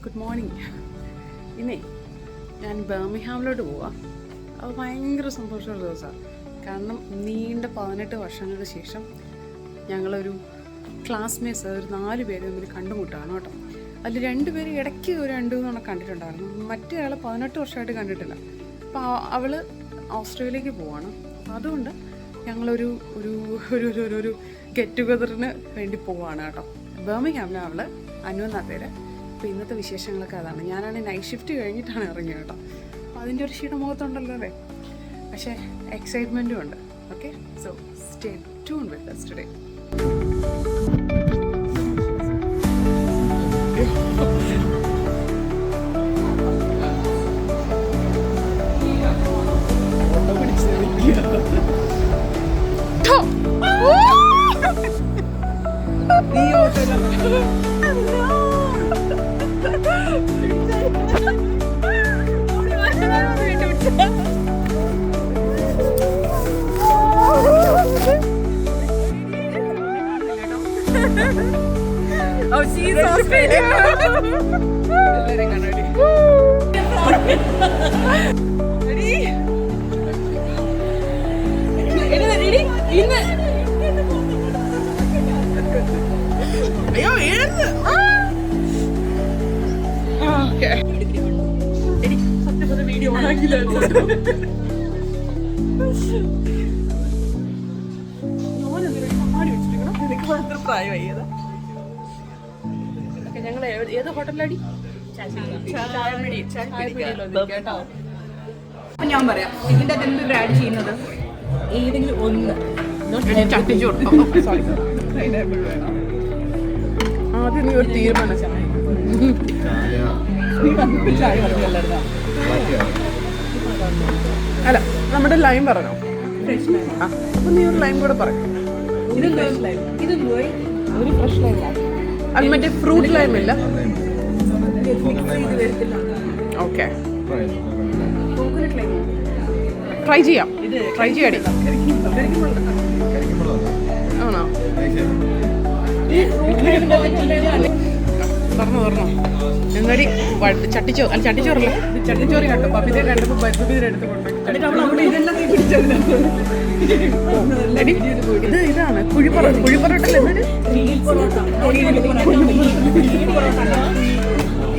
Good morning. ഇന്നേ ഞാൻ ബർമിംഗ്ഹാമിലോട്ട് പോവാം. അത് ഭയങ്കര സന്തോഷമുള്ള ദിവസമാണ്. കാരണം നീണ്ട 18 വർഷങ്ങൾക്ക് ശേഷം ഞങ്ങളൊരു ക്ലാസ്മേറ്റ്സ് ഒരു 4 പേര് തമ്മിൽ കണ്ടുമുട്ടാണ് കേട്ടോ. അതിൽ 2 പേര് ഇടയ്ക്ക് ഒരു 2-3 കണ്ടിട്ടുണ്ടായിരുന്നു. മറ്റേ ആൾ 18 വർഷമായിട്ട് കണ്ടിട്ടില്ല. അപ്പോൾ അവൾ ഓസ്ട്രേലിയയിലേക്ക് പോവാണ്. അപ്പോൾ അതുകൊണ്ട് ഞങ്ങളൊരു ഒരു ഒരു ഒരു ഒരു ഗെറ്റ് ടുഗദറിന് വേണ്ടി പോവാണ് കേട്ടോ. ബർമിംഗ്ഹാമിലാണ് അവൾ, അനു എന്നാ പേര്. അപ്പോൾ ഇന്നത്തെ വിശേഷങ്ങളൊക്കെ അതാണ്. ഞാനാണ് നൈറ്റ് ഷിഫ്റ്റ് കഴിഞ്ഞിട്ടാണ് ഇറങ്ങിയത് കേട്ടോ. അപ്പോൾ അതിൻ്റെ ഒരു ക്ഷീണമുഖത്തുണ്ടല്ലോ അല്ലേ, പക്ഷേ എക്സൈറ്റ്മെൻറ്റും ഉണ്ട്. Okay, so stay tune with us today. Oh, she's Australian. Ready? Ready? In. അയ്യോ ഏത് ഓക്കെ സത്യപത വീഡിയോ ഓണാക്കില്ല. എനിക്ക് മാത്രം പ്രായമായി. ഞങ്ങൾ ഏത് ഹോട്ടലിലടി കേട്ടോ. അപ്പൊ ഞാൻ പറയാം, ഇതിന്റെ അകത്ത് എന്ത് ആഡ് ചെയ്യുന്നത്, ഏതെങ്കിലും ഒന്ന് ചട്ടിച്ചു കൊടുക്കും. ആദ്യം നീ ഒരു തീരുമാനം. അല്ല, നമ്മുടെ ലൈം പറഞ്ഞോ. അപ്പൊ നീ ഒരു ലൈം കൂടെ പറയും. ഇത് ഒരു ഫ്രഷ് ലൈം. അത് മറ്റേ ഫ്രൂട്ട് ലൈം ഇല്ല. ഓക്കെ, ട്രൈ ചെയ്യാം. ട്രൈ ചെയ്യാടി. ആണോ? പറഞ്ഞോ എന്താടി ചട്ടിച്ചോറ്? അല്ല, ചട്ടിച്ചോറല്ല, ചട്ടിച്ചോറ് കണ്ടു. പപ്പിതെ കണ്ടപ്പോൾ ബബിതിയുടെ അടുത്ത് കൊണ്ടുപോയി. ഇതാണ് കുഴിപ്പറോട്ടല്ലേ?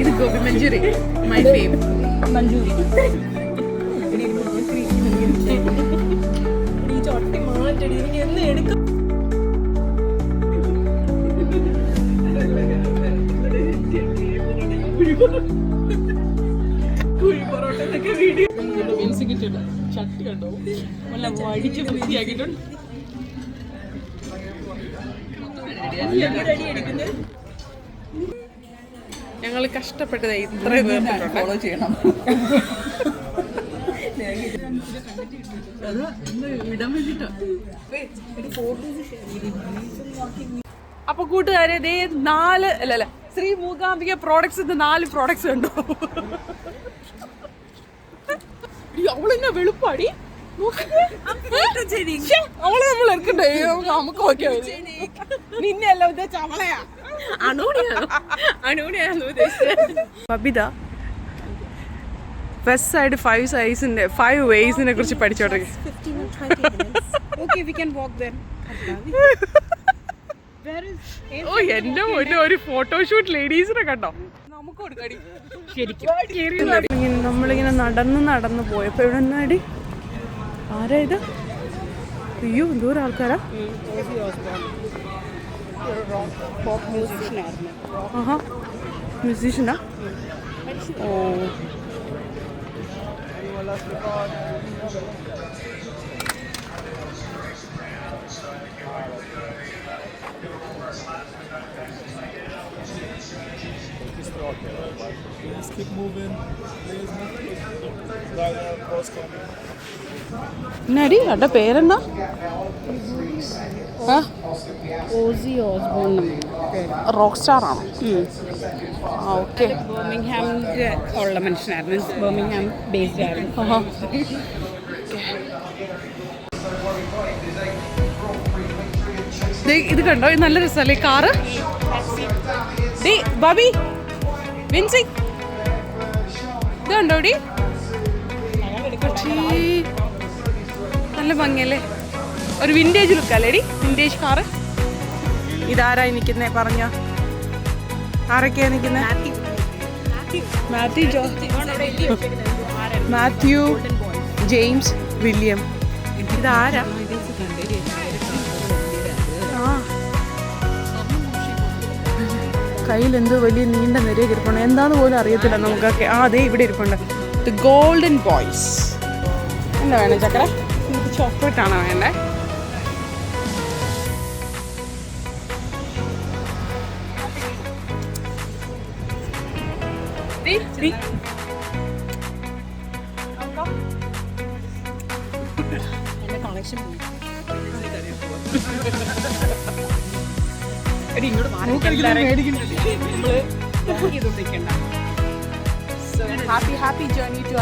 ഇത് ഗോബി മഞ്ചൂരി, മൈ ഫേവ് മഞ്ചൂരി. ചട്ടി മാറ്റടി, എന്ന് എടുക്കും. കുഴിപ്പറോട്ടൊക്കെ വീഡിയോ ചട്ടി കണ്ടോ, നല്ല വടിച്ച് വൃത്തിയാക്കിയിട്ടുണ്ട്. ഞങ്ങൾ കഷ്ടപ്പെട്ടത് ഇത്രയും ഫോളോ ചെയ്യണം. അപ്പൊ കൂട്ടുകാരെ, ദേ 4 അല്ല ശ്രീ മൂകാംബിക പ്രോഡക്ട്സ് 4 പ്രോഡക്ട്സ് ഉണ്ടോ? അവളെന്നെ വെളുപ്പാടി. അവളെ നമ്മൾ എടുക്കണ്ടേ? നമുക്ക് ഓക്കെ. നിന്നെയല്ല ഉദ്ദേശിച്ച അവളെയാ. അണൂണിയാണെന്ന് ഉദ്ദേശിച്ചത്. ബബിത വെസ്റ്റ് സൈഡ് 5 വേസിനെ കുറിച്ച് പഠിച്ചോട്ടെ. ഓ, എന്റെ മുന്നേ ഒരു ഫോട്ടോഷൂട്ട് ലേഡീസിനെ കണ്ടോ? നമുക്ക് കൊടുക്കടി. നമ്മളിങ്ങനെ നടന്ന് പോയപ്പോ ഇവിടെ നിന്നാടി ആരാ ഇത്? അയ്യോ, എന്തോരം ആൾക്കാരാ. ആഹാ, മ്യൂസീഷ്യനാ? ഓ, Let's keep moving. There's nothing. എന്നാടി അവരുടെ പേരെന്താ? Aussie Osborne. റോക്ക് സ്റ്റാർ ആണോ? ഓക്കെ. ബർമിംഗ്ഹാമിന്റെ ഉള്ള മനുഷ്യനായിരുന്നു. ബർമിംഗ്ഹാം ബേസ്ഡ് ആയിരുന്നു. ഇത് കണ്ടോ? ഇത് നല്ല രസമല്ലേ കാറ്? ബബി വിൻസി ഇതുണ്ടോടി? നല്ല ഭംഗിയല്ലേ, ഒരു വിൻറ്റേജ് ലുക്കല്ലേടി, വിൻറ്റേജ് കാറ്. ഇതാരായി നിൽക്കുന്നേ പറഞ്ഞ? ആരൊക്കെയാ നിൽക്കുന്നേ? Mathew, James, William. ഇതാരാ? ആ കയ്യിൽ എന്തോ വലിയ നീണ്ട നിരയെ ഇരിപ്പുണ്ട്, എന്താന്ന് പോലും അറിയത്തില്ല നമുക്കൊക്കെ. ആ അതെ ഇവിടെ ഇരിപ്പുണ്ട്, ദി ഗോൾഡൻ ബോയ്സ്. എന്താ വേണേ ചക്കര? ചോക്ലേറ്റ് ആണോ വേണ്ടേ? Happy journey to